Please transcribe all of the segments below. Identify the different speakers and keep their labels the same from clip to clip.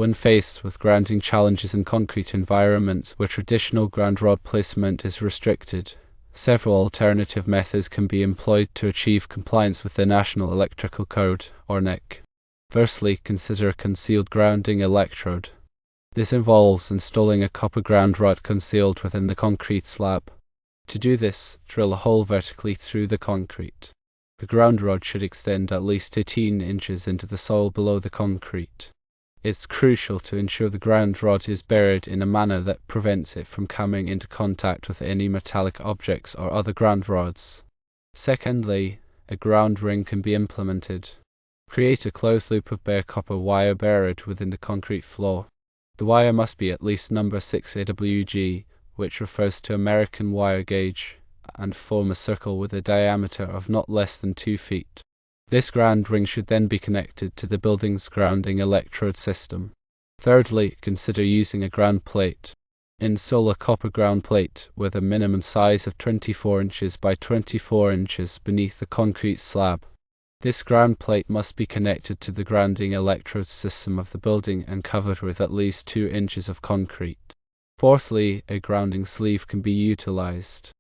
Speaker 1: When faced with grounding challenges in concrete environments where traditional ground rod placement is restricted, several alternative methods can be employed to achieve compliance with the National Electrical Code, or NEC. Firstly, consider a concealed grounding electrode. This involves installing a copper ground rod concealed within the concrete slab. To do this, drill a hole vertically through the concrete. The ground rod should extend at least 18 inches into the soil below the concrete. It's crucial to ensure the ground rod is buried in a manner that prevents it from coming into contact with any metallic objects or other ground rods. Secondly, a ground ring can be implemented. Create a closed loop of bare copper wire buried within the concrete floor. The wire must be at least number 6 AWG, which refers to American wire gauge, and form a circle with a diameter of not less than 2 feet. This ground ring should then be connected to the building's grounding electrode system. Thirdly, consider using a ground plate. Install a copper ground plate with a minimum size of 24 inches by 24 inches beneath the concrete slab. This ground plate must be connected to the grounding electrode system of the building and covered with at least 2 inches of concrete. Fourthly, a grounding sleeve can be utilized.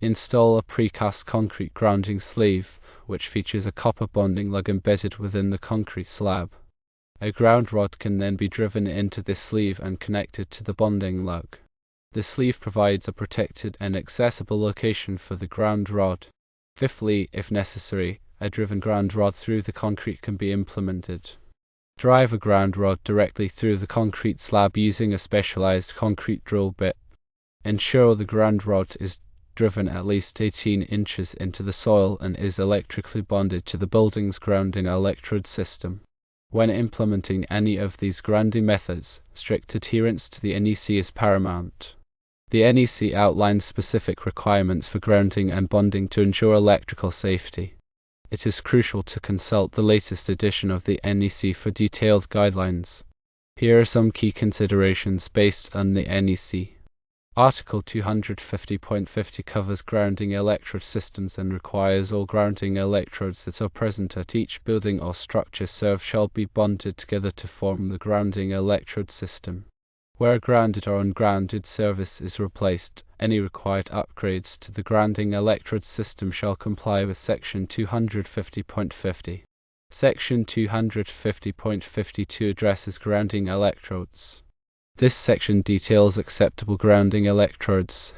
Speaker 1: Install a precast concrete grounding sleeve, which features a copper bonding lug embedded within the concrete slab. A ground rod can then be driven into this sleeve and connected to the bonding lug. The sleeve provides a protected and accessible location for the ground rod. Fifthly, if necessary, a driven ground rod through the concrete can be implemented. Drive a ground rod directly through the concrete slab using a specialized concrete drill bit. Ensure the ground rod is driven at least 18 inches into the soil and is electrically bonded to the building's grounding electrode system. When implementing any of these grounding methods, strict adherence to the NEC is paramount. The NEC outlines specific requirements for grounding and bonding to ensure electrical safety. It is crucial to consult the latest edition of the NEC for detailed guidelines. Here are some key considerations based on the NEC. Article 250.50 covers grounding electrode systems and requires all grounding electrodes that are present at each building or structure served shall be bonded together to form the grounding electrode system. Where a grounded or ungrounded service is replaced, any required upgrades to the grounding electrode system shall comply with Section 250.50. Section 250.52 addresses grounding electrodes. This section details acceptable grounding electrodes,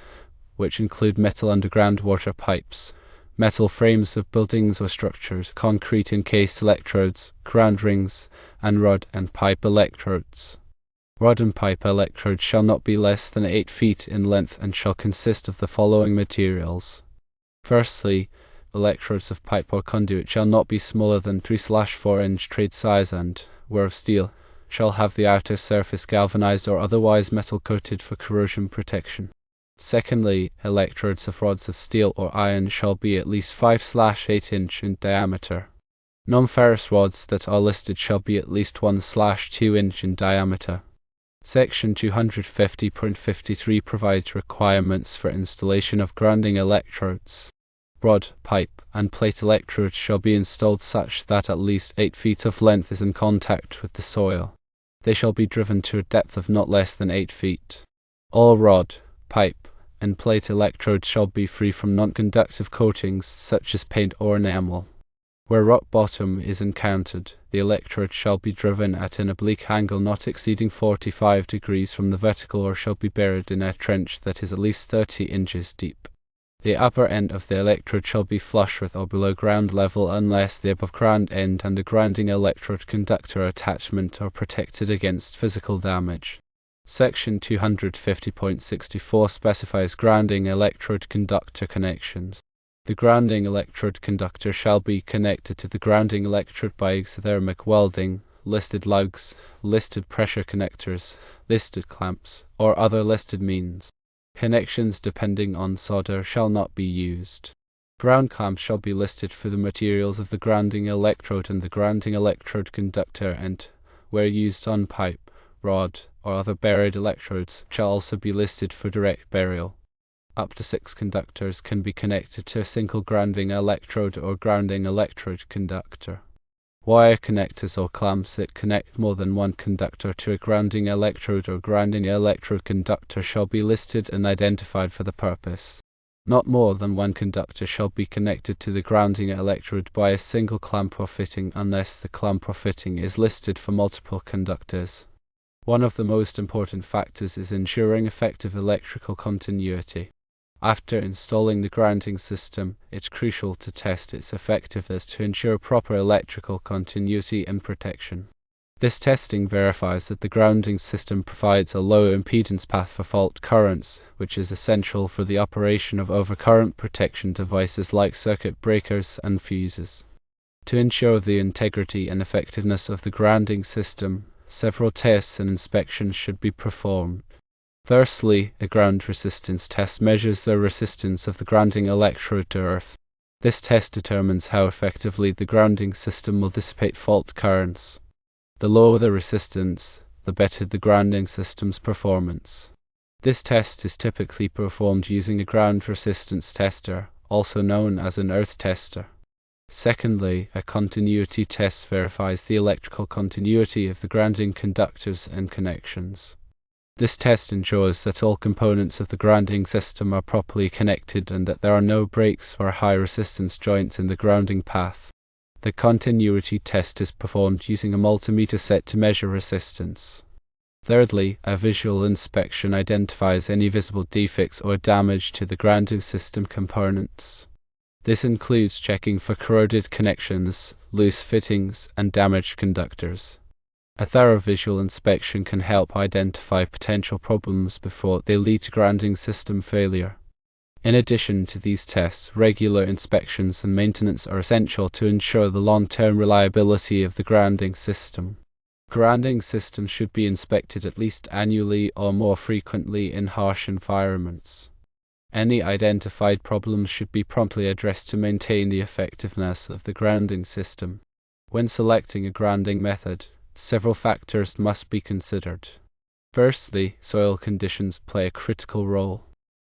Speaker 1: which include metal underground water pipes, metal frames of buildings or structures, concrete encased electrodes, ground rings, and rod and pipe electrodes. Rod and pipe electrodes shall not be less than 8 feet in length and shall consist of the following materials. Firstly, electrodes of pipe or conduit shall not be smaller than 3/4 inch trade size and, where of steel, shall have the outer surface galvanized or otherwise metal coated for corrosion protection. Secondly, electrodes of rods of steel or iron shall be at least 5/8 inch in diameter. Non-ferrous rods that are listed shall be at least 1/2 inch in diameter. Section 250.53 provides requirements for installation of grounding electrodes. Rod, pipe, and plate electrodes shall be installed such that at least 8 feet of length is in contact with the soil. They shall be driven to a depth of not less than 8 feet. All rod, pipe, and plate electrodes shall be free from non-conductive coatings such as paint or enamel. Where rock bottom is encountered, the electrode shall be driven at an oblique angle not exceeding 45 degrees from the vertical or shall be buried in a trench that is at least 30 inches deep. The upper end of the electrode shall be flush with or below ground level unless the above ground end and the grounding electrode conductor attachment are protected against physical damage. Section 250.64 specifies grounding electrode conductor connections. The grounding electrode conductor shall be connected to the grounding electrode by exothermic welding, listed lugs, listed pressure connectors, listed clamps, or other listed means. Connections depending on solder shall not be used. Ground clamps shall be listed for the materials of the grounding electrode and the grounding electrode conductor and, where used on pipe, rod, or other buried electrodes, shall also be listed for direct burial. Up to 6 conductors can be connected to a single grounding electrode or grounding electrode conductor. Wire connectors or clamps that connect more than one conductor to a grounding electrode or grounding electrode conductor shall be listed and identified for the purpose. Not more than one conductor shall be connected to the grounding electrode by a single clamp or fitting unless the clamp or fitting is listed for multiple conductors. One of the most important factors is ensuring effective electrical continuity. After installing the grounding system, it's crucial to test its effectiveness to ensure proper electrical continuity and protection. This testing verifies that the grounding system provides a low impedance path for fault currents, which is essential for the operation of overcurrent protection devices like circuit breakers and fuses. To ensure the integrity and effectiveness of the grounding system, several tests and inspections should be performed. Firstly, a ground resistance test measures the resistance of the grounding electrode to earth. This test determines how effectively the grounding system will dissipate fault currents. The lower the resistance, the better the grounding system's performance. This test is typically performed using a ground resistance tester, also known as an earth tester. Secondly, a continuity test verifies the electrical continuity of the grounding conductors and connections. This test ensures that all components of the grounding system are properly connected and that there are no breaks or high resistance joints in the grounding path. The continuity test is performed using a multimeter set to measure resistance. Thirdly, a visual inspection identifies any visible defects or damage to the grounding system components. This includes checking for corroded connections, loose fittings, and damaged conductors. A thorough visual inspection can help identify potential problems before they lead to grounding system failure. In addition to these tests, regular inspections and maintenance are essential to ensure the long-term reliability of the grounding system. Grounding systems should be inspected at least annually or more frequently in harsh environments. Any identified problems should be promptly addressed to maintain the effectiveness of the grounding system. When selecting a grounding method, several factors must be considered. Firstly, soil conditions play a critical role.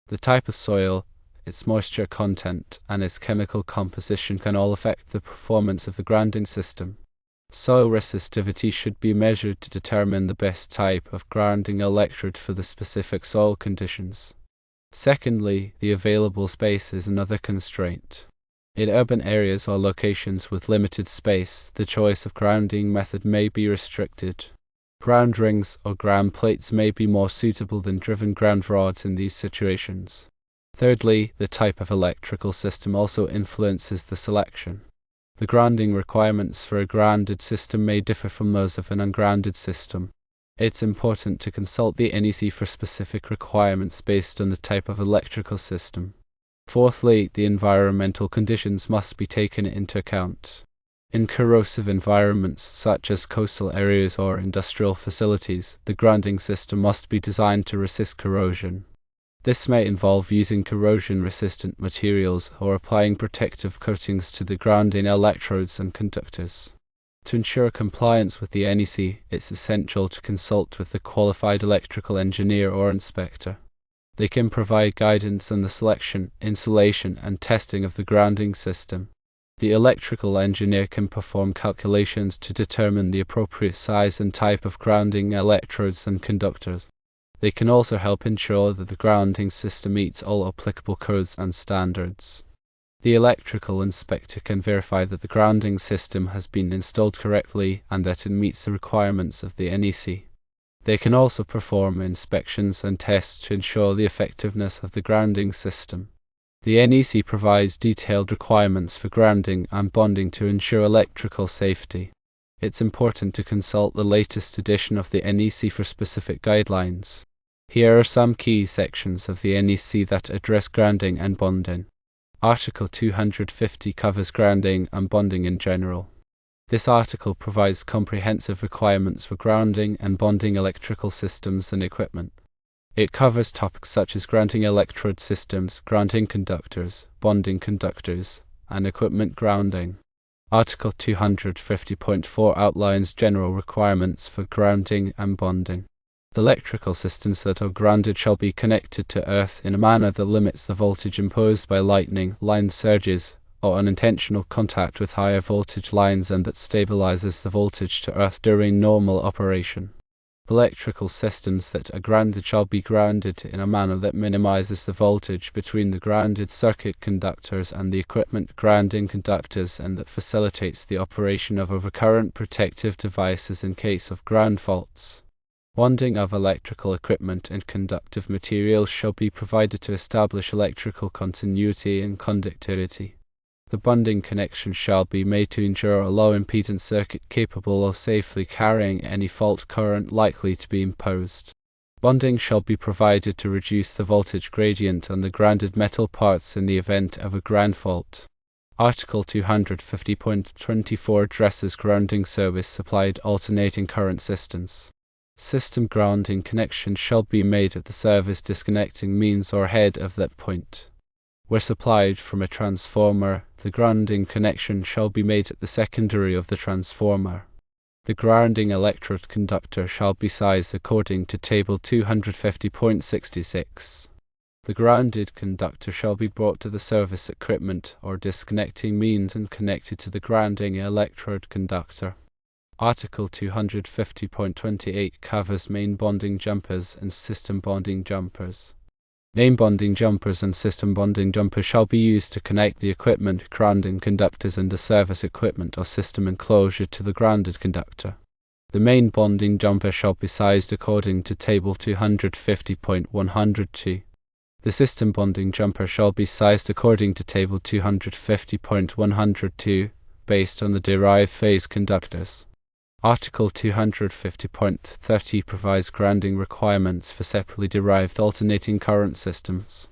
Speaker 1: The type of soil, its moisture content, and its chemical composition can all affect the performance of the grounding system. Soil resistivity should be measured to determine the best type of grounding electrode for the specific soil conditions. Secondly, the available space is another constraint. In urban areas or locations with limited space, the choice of grounding method may be restricted. Ground rings or ground plates may be more suitable than driven ground rods in these situations. Thirdly, the type of electrical system also influences the selection. The grounding requirements for a grounded system may differ from those of an ungrounded system. It's important to consult the NEC for specific requirements based on the type of electrical system. Fourthly, the environmental conditions must be taken into account. In corrosive environments such as coastal areas or industrial facilities, the grounding system must be designed to resist corrosion. This may involve using corrosion-resistant materials or applying protective coatings to the grounding electrodes and conductors. To ensure compliance with the NEC, it's essential to consult with a qualified electrical engineer or inspector. They can provide guidance on the selection, installation, and testing of the grounding system. The electrical engineer can perform calculations to determine the appropriate size and type of grounding electrodes and conductors. They can also help ensure that the grounding system meets all applicable codes and standards. The electrical inspector can verify that the grounding system has been installed correctly and that it meets the requirements of the NEC. They can also perform inspections and tests to ensure the effectiveness of the grounding system. The NEC provides detailed requirements for grounding and bonding to ensure electrical safety. It's important to consult the latest edition of the NEC for specific guidelines. Here are some key sections of the NEC that address grounding and bonding. Article 250 covers grounding and bonding in general. This article provides comprehensive requirements for grounding and bonding electrical systems and equipment. It covers topics such as grounding electrode systems, grounding conductors, bonding conductors, and equipment grounding. Article 250.4 outlines general requirements for grounding and bonding. Electrical systems that are grounded shall be connected to earth in a manner that limits the voltage imposed by lightning, line surges, or unintentional contact with higher voltage lines and that stabilizes the voltage to earth during normal operation. Electrical systems that are grounded shall be grounded in a manner that minimizes the voltage between the grounded circuit conductors and the equipment grounding conductors and that facilitates the operation of overcurrent protective devices in case of ground faults. Bonding of electrical equipment and conductive materials shall be provided to establish electrical continuity and conductivity. The bonding connection shall be made to ensure a low impedance circuit capable of safely carrying any fault current likely to be imposed. Bonding shall be provided to reduce the voltage gradient on the grounded metal parts in the event of a ground fault. Article 250.24 addresses grounding service supplied alternating current systems. System grounding connection shall be made at the service disconnecting means or head of that point. Where supplied from a transformer, the grounding connection shall be made at the secondary of the transformer. The grounding electrode conductor shall be sized according to Table 250.66. The grounded conductor shall be brought to the service equipment or disconnecting means and connected to the grounding electrode conductor. Article 250.28 covers main bonding jumpers and system bonding jumpers. Main bonding jumpers and system bonding jumpers shall be used to connect the equipment grounding conductors and the service equipment or system enclosure to the grounded conductor. The main bonding jumper shall be sized according to Table 250.102. The system bonding jumper shall be sized according to Table 250.102, based on the derived phase conductors. Article 250.30 provides grounding requirements for separately derived alternating current systems.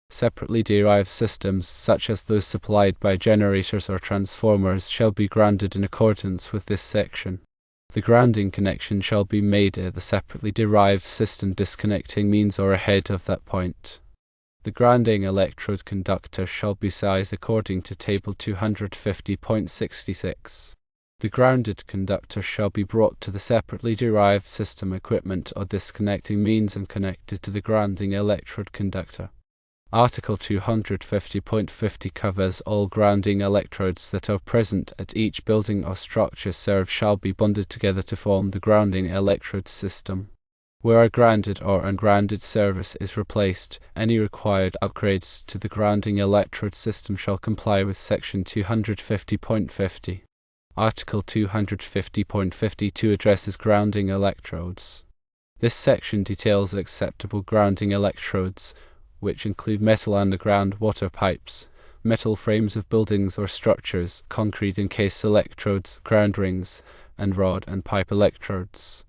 Speaker 1: Separately derived systems, such as those supplied by generators or transformers, shall be grounded in accordance with this section. The grounding connection shall be made at the separately derived system disconnecting means or ahead of that point. The grounding electrode conductor shall be sized according to Table 250.66. The grounded conductor shall be brought to the separately derived system equipment or disconnecting means and connected to the grounding electrode conductor. Article 250.50 covers all grounding electrodes that are present at each building or structure served shall be bonded together to form the grounding electrode system. Where a grounded or ungrounded service is replaced, any required upgrades to the grounding electrode system shall comply with Section 250.50. Article 250.52 addresses grounding electrodes. This section details acceptable grounding electrodes, which include metal underground water pipes, metal frames of buildings or structures, concrete encased electrodes, ground rings, and rod and pipe electrodes.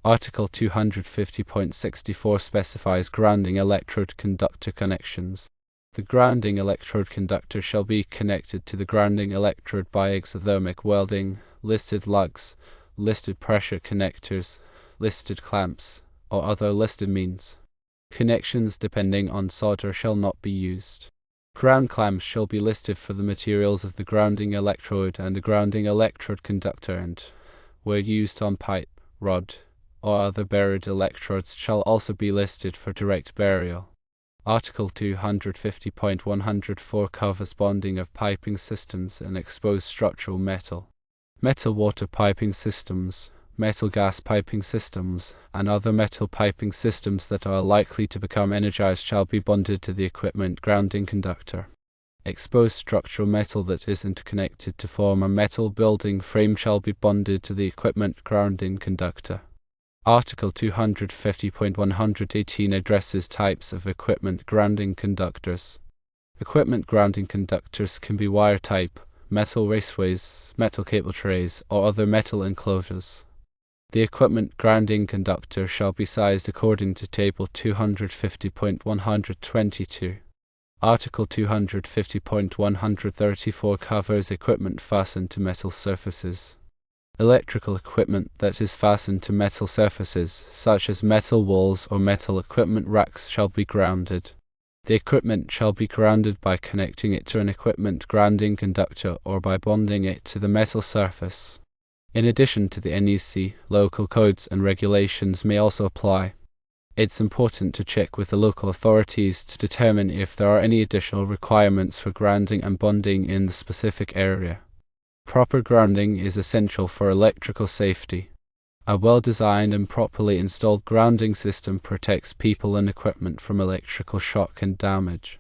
Speaker 1: Article 250.64 specifies grounding electrode conductor connections. The grounding electrode conductor shall be connected to the grounding electrode by exothermic welding, listed lugs, listed pressure connectors, listed clamps, or other listed means. Connections depending on solder shall not be used. Ground clamps shall be listed for the materials of the grounding electrode and the grounding electrode conductor and, where used on pipe, rod, or other buried electrodes shall also be listed for direct burial. Article 250.104 covers bonding of piping systems and exposed structural metal. Metal water piping systems, metal gas piping systems, and other metal piping systems that are likely to become energized shall be bonded to the equipment grounding conductor. Exposed structural metal that is interconnected to form a metal building frame shall be bonded to the equipment grounding conductor. Article 250.118 addresses types of equipment grounding conductors. Equipment grounding conductors can be wire type, metal raceways, metal cable trays, or other metal enclosures. The equipment grounding conductor shall be sized according to Table 250.122. Article 250.134 covers equipment fastened to metal surfaces. Electrical equipment that is fastened to metal surfaces, such as metal walls or metal equipment racks, shall be grounded. The equipment shall be grounded by connecting it to an equipment grounding conductor or by bonding it to the metal surface. In addition to the NEC, local codes and regulations may also apply. It's important to check with the local authorities to determine if there are any additional requirements for grounding and bonding in the specific area. Proper grounding is essential for electrical safety. A well-designed and properly installed grounding system protects people and equipment from electrical shock and damage.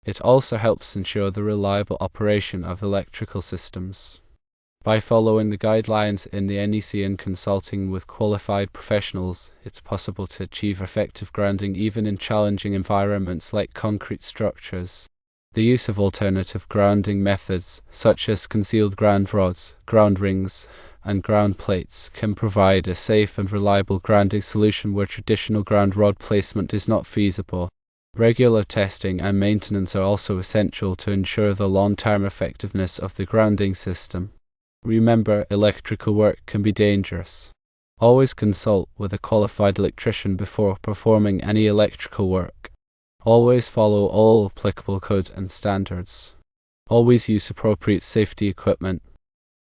Speaker 1: It also helps ensure the reliable operation of electrical systems. By following the guidelines in the NEC and consulting with qualified professionals, it's possible to achieve effective grounding even in challenging environments like concrete structures. The use of alternative grounding methods, such as concealed ground rods, ground rings, and ground plates, can provide a safe and reliable grounding solution where traditional ground rod placement is not feasible. Regular testing and maintenance are also essential to ensure the long-term effectiveness of the grounding system. Remember, electrical work can be dangerous. Always consult with a qualified electrician before performing any electrical work. Always follow all applicable codes and standards. Always use appropriate safety equipment.